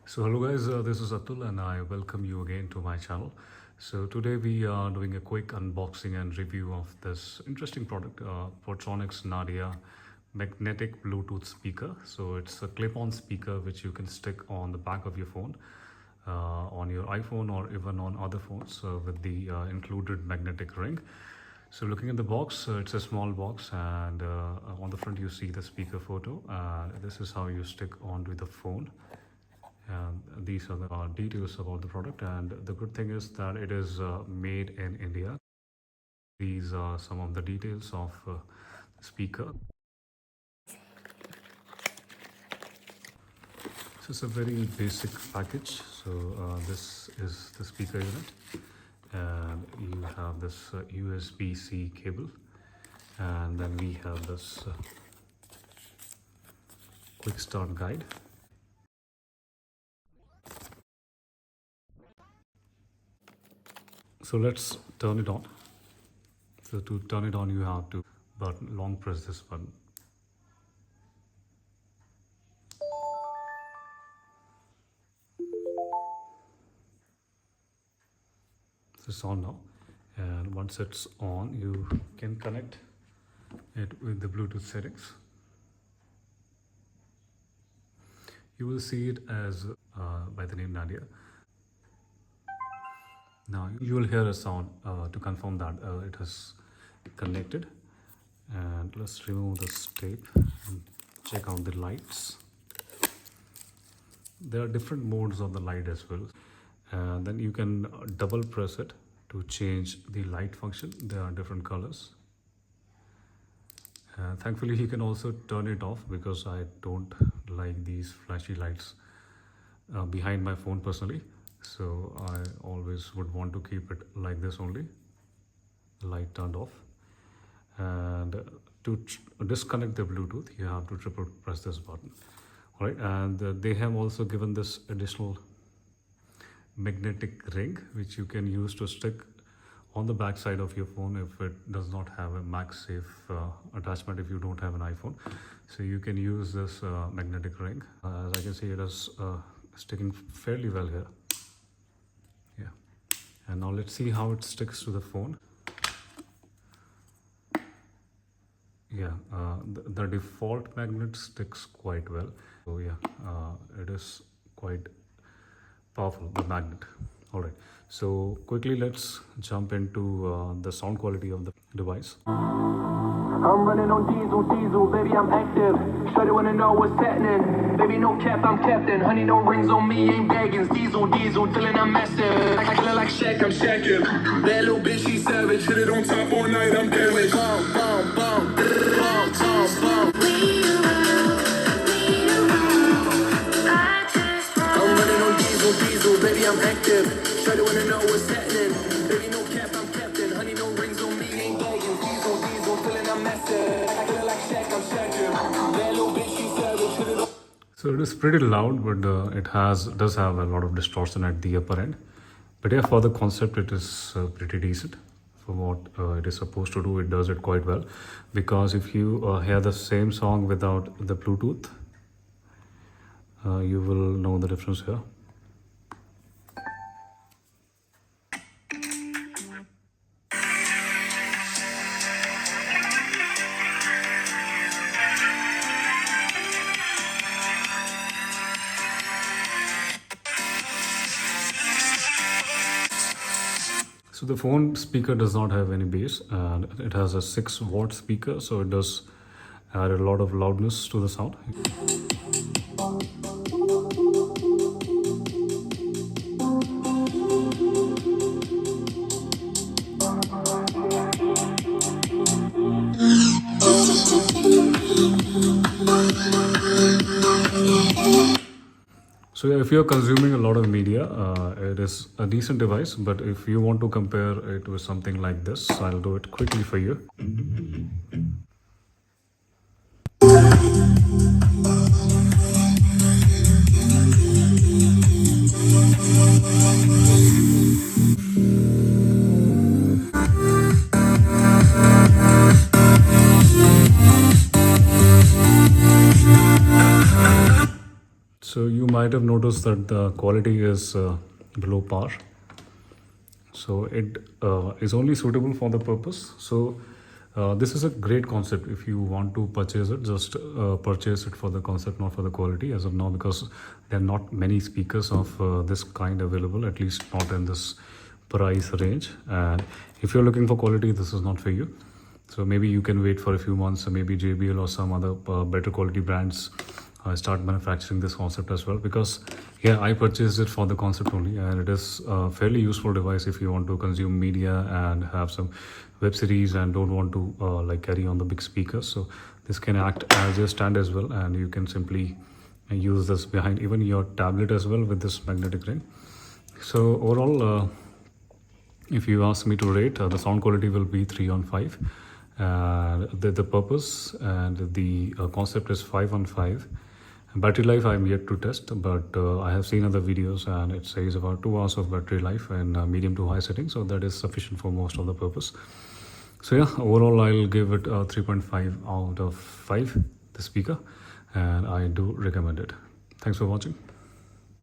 So hello guys, this is Atul and I welcome you again to my channel. So today we are doing a quick unboxing and review of this interesting product, Portronics Nadya magnetic Bluetooth speaker. So it's a clip-on speaker which you can stick on the back of your phone, on your iPhone or even on other phones with the included magnetic ring. So looking at the box, it's a small box and on the front you see the speaker photo. This is how you stick onto the phone. And these are the details about the product, and the good thing is that it is made in India. These are some of the details of the speaker. So it's a very basic package. So this is the speaker unit, and you have this USB-C cable, and then we have this quick start guide. So let's turn it on. So to turn it on, you have to long press this button. So it's on now, and once it's on, you can connect it with the Bluetooth settings. You will see it as by the name Nadya. Now you will hear a sound to confirm that it is connected. And let's remove this tape and check out the lights. There are different modes of the light as well. And then you can double press it to change the light function. There are different colors. Thankfully you can also turn it off because I don't like these flashy lights behind my phone personally. So I always would want to keep it like this only, the light turned off. And to disconnect the Bluetooth, you have to triple press this button. All right, and they have also given this additional magnetic ring which you can use to stick on the back side of your phone if it does not have a Magsafe attachment, if you don't have an iPhone. So you can use this magnetic ring. As I can see, it is sticking fairly well here. Yeah, and now let's see how it sticks to the phone. Yeah, the default magnet sticks quite well. So yeah, it is quite powerful, the magnet. All right, so quickly let's jump into the sound quality of the device. I'm running on diesel, baby, I'm active. Shawty wanna know what's happening. Baby, no cap, I'm captain. Honey, no rings on me, ain't baggins. Diesel, till I'm massive. I kill her like Shaq, I'm Shaqin'. That little bitch, she savage. Hit it on top all night, I'm damaged. Bum, bum, bum, bum, bum, bum. I'm running on diesel, baby, I'm active. Shawty wanna know what's happening. Baby, no cap, I'm captain. Honey, no rings on me, ain't baggins. Diesel, till I'm massive. I kill her like Shaq, I'm Shaqin'. That little bitch, she savage. Hit it on. So it is pretty loud, but it does have a lot of distortion at the upper end. But yeah, for the concept, it is pretty decent. For what it is supposed to do, it does it quite well. Because if you hear the same song without the Bluetooth, you will know the difference here. So the phone speaker does not have any bass, and it has a 6-watt speaker, so it does add a lot of loudness to the sound. So yeah, if you're consuming a lot of media, it is a decent device, but if you want to compare it with something like this, I'll do it quickly for you. So you might have noticed that the quality is below par. So it is only suitable for the purpose. So this is a great concept. If you want to purchase it, just purchase it for the concept, not for the quality as of now, because there are not many speakers of this kind available, at least not in this price range. And if you're looking for quality, this is not for you. So maybe you can wait for a few months, so maybe JBL or some other better quality brands start manufacturing this concept as well, because yeah, I purchased it for the concept only, and it is a fairly useful device if you want to consume media and have some web series and don't want to like carry on the big speakers. So this can act as your stand as well, and you can simply use this behind even your tablet as well with this magnetic ring. So overall, if you ask me to rate, the sound quality will be 3 on 5. The purpose and the concept is 5 on 5. Battery life I'm yet to test, but I have seen other videos and it says about 2 hours of battery life in medium to high setting, so that is sufficient for most of the purpose. So yeah, overall I'll give it a 3.5 out of 5, the speaker, and I do recommend it. Thanks for watching.